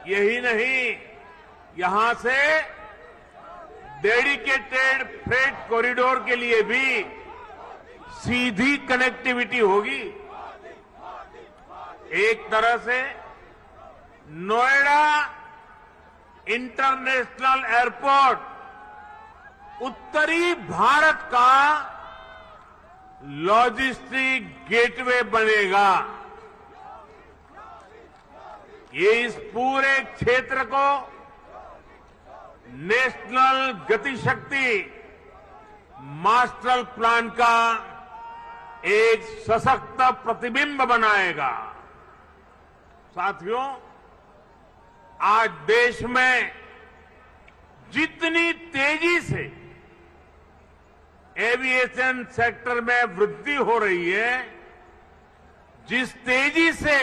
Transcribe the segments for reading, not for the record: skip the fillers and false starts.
यही नहीं, यहां से डेडिकेटेड फ्रेट कॉरिडोर के लिए भी सीधी कनेक्टिविटी होगी। एक तरह से नोएडा इंटरनेशनल एयरपोर्ट उत्तरी भारत का लॉजिस्टिक गेटवे बनेगा। ये इस पूरे क्षेत्र को नेशनल गतिशक्ति मास्टर प्लान का एक सशक्त प्रतिबिंब बनाएगा। साथियों, आज देश में जितनी तेजी से एविएशन सेक्टर में वृद्धि हो रही है, जिस तेजी से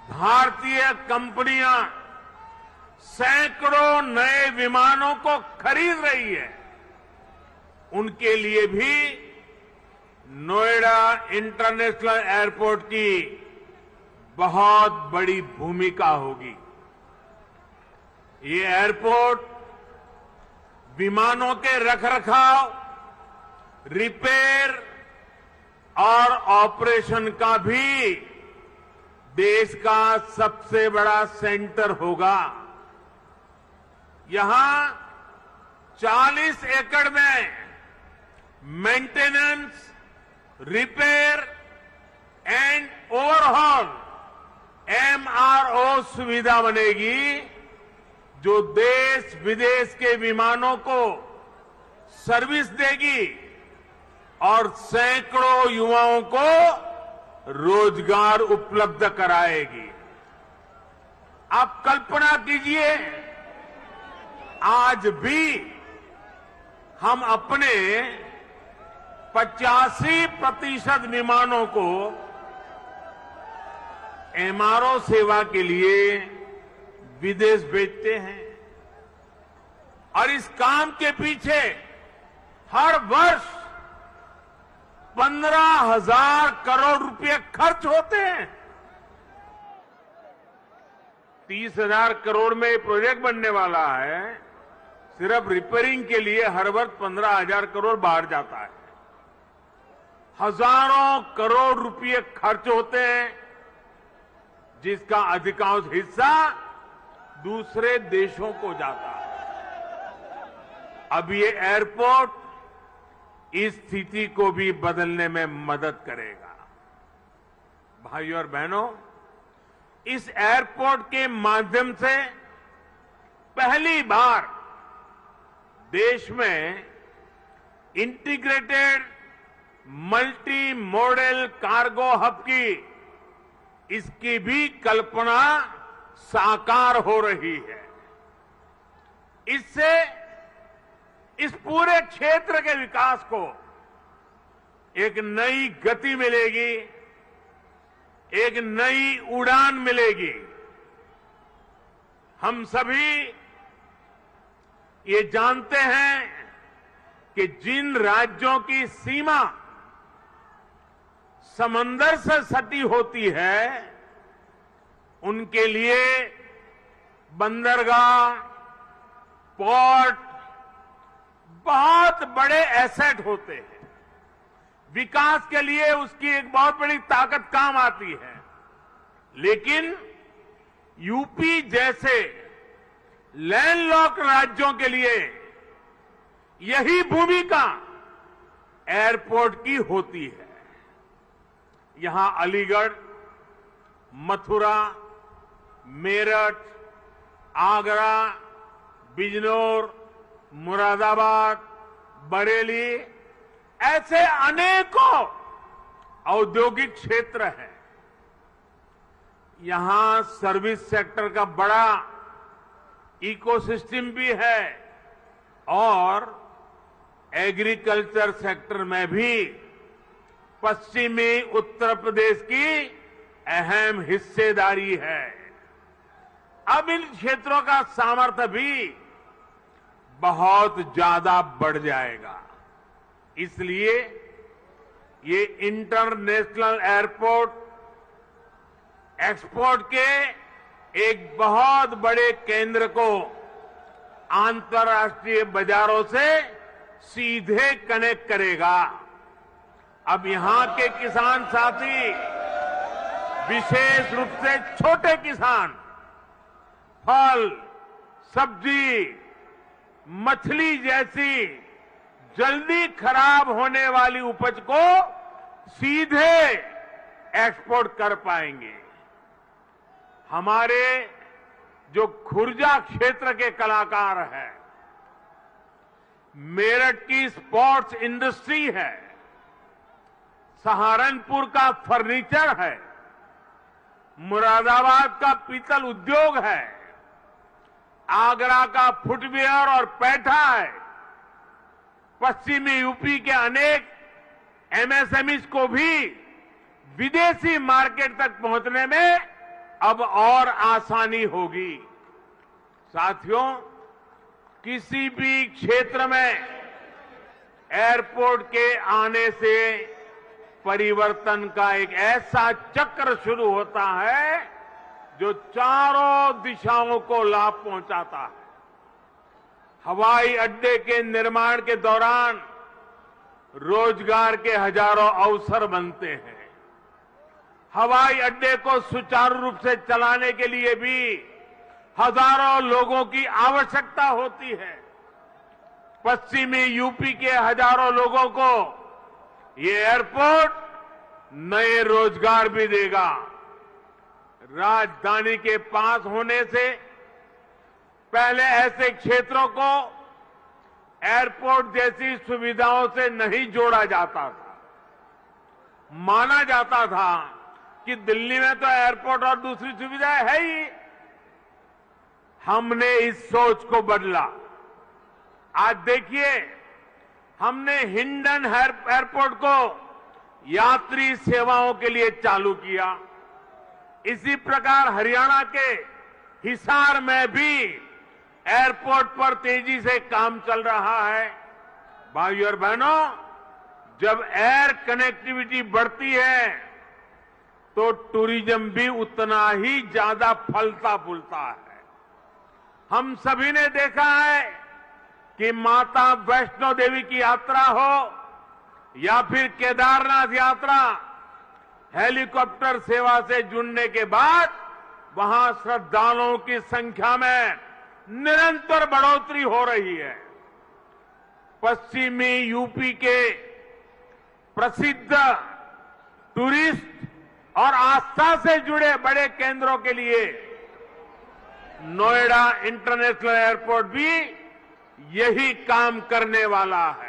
भारतीय कंपनियां सैकड़ों नए विमानों को खरीद रही है, उनके लिए भी नोएडा इंटरनेशनल एयरपोर्ट की बहुत बड़ी भूमिका होगी। ये एयरपोर्ट विमानों के रखरखाव, रिपेयर और ऑपरेशन का भी देश का सबसे बड़ा सेंटर होगा। यहां 40 एकड़ में maintenance, repair and overhaul MRO सुविधा बनेगी, जो देश विदेश के विमानों को सर्विस देगी और सैकड़ों युवाओं को रोजगार उपलब्ध कराएगी। आप कल्पना कीजिए, आज भी हम अपने 85% विमानों को MRO सेवा के लिए विदेश भेजते हैं और इस काम के पीछे हर वर्ष 15,000 करोड़ रुपए खर्च होते हैं। 30,000 करोड़ में ये प्रोजेक्ट बनने वाला है। सिर्फ रिपेयरिंग के लिए हर वर्ष 15,000 करोड़ बाहर जाता है। हजारों करोड़ रुपए खर्च होते हैं, जिसका अधिकांश हिस्सा दूसरे देशों को जाता है। अब ये एयरपोर्ट इस स्थिति को भी बदलने में मदद करेगा। भाइयों और बहनों, इस एयरपोर्ट के माध्यम से पहली बार देश में integrated multi modal cargo hub की इसकी भी कल्पना साकार हो रही है। इससे इस पूरे क्षेत्र के विकास को एक नई गति मिलेगी, एक नई उड़ान मिलेगी। हम सभी ये जानते हैं कि जिन राज्यों की सीमा समंदर से सटी होती है, उनके लिए बंदरगाह, पोर्ट बहुत बड़े एसेट होते हैं। विकास के लिए उसकी एक बहुत बड़ी ताकत काम आती है। लेकिन यूपी जैसे लैंडलॉक्ड राज्यों के लिए यही भूमिका एयरपोर्ट की होती है। यहां अलीगढ़, मथुरा, मेरठ, आगरा, बिजनौर, मुरादाबाद, बरेली ऐसे अनेकों औद्योगिक क्षेत्र हैं। यहां सर्विस सेक्टर का बड़ा इकोसिस्टम भी है और एग्रीकल्चर सेक्टर में भी पश्चिमी उत्तर प्रदेश की अहम हिस्सेदारी है। अब इन क्षेत्रों का सामर्थ्य भी बहुत ज्यादा बढ़ जाएगा। इसलिए ये इंटरनेशनल एयरपोर्ट एक्सपोर्ट के एक बहुत बड़े केंद्र को अंतर्राष्ट्रीय बाजारों से सीधे कनेक्ट करेगा। अब यहां के किसान साथी, विशेष रूप से छोटे किसान, फल, सब्जी, मछली जैसी जल्दी खराब होने वाली उपज को सीधे एक्सपोर्ट कर पाएंगे। हमारे जो खुर्जा क्षेत्र के कलाकार हैं, मेरठ की स्पोर्ट्स इंडस्ट्री है, सहारनपुर का फर्नीचर है, मुरादाबाद का पीतल उद्योग है, आगरा का फुटवियर और पैठा है, पश्चिमी यूपी के अनेक एमएसएमईज को भी विदेशी मार्केट तक पहुंचने में अब और आसानी होगी। साथियों, किसी भी क्षेत्र में एयरपोर्ट के आने से परिवर्तन का एक ऐसा चक्र शुरू होता है जो चारों दिशाओं को लाभ पहुंचाता है। हवाई अड्डे के निर्माण के दौरान रोजगार के हजारों अवसर बनते हैं। हवाई अड्डे को सुचारू रूप से चलाने के लिए भी हजारों लोगों की आवश्यकता होती है। पश्चिमी यूपी के हजारों लोगों को ये एयरपोर्ट नए रोजगार भी देगा। राजधानी के पास होने से पहले ऐसे क्षेत्रों को एयरपोर्ट जैसी सुविधाओं से नहीं जोड़ा जाता था। माना जाता था कि दिल्ली में तो एयरपोर्ट और दूसरी सुविधाएं है ही। हमने इस सोच को बदला। आज देखिए, हमने हिंडन एयरपोर्ट को यात्री सेवाओं के लिए चालू किया। इसी प्रकार हरियाणा के हिसार में भी एयरपोर्ट पर तेजी से काम चल रहा है। भाइयों और बहनों, जब एयर कनेक्टिविटी बढ़ती है तो टूरिज्म भी उतना ही ज्यादा फलता फूलता है। हम सभी ने देखा है कि माता वैष्णो देवी की यात्रा हो या फिर केदारनाथ यात्रा, हेलीकॉप्टर सेवा से जुड़ने के बाद वहां श्रद्धालुओं की संख्या में निरंतर बढ़ोतरी हो रही है। पश्चिमी यूपी के प्रसिद्ध टूरिस्ट और आस्था से जुड़े बड़े केंद्रों के लिए नोएडा इंटरनेशनल एयरपोर्ट भी यही काम करने वाला है।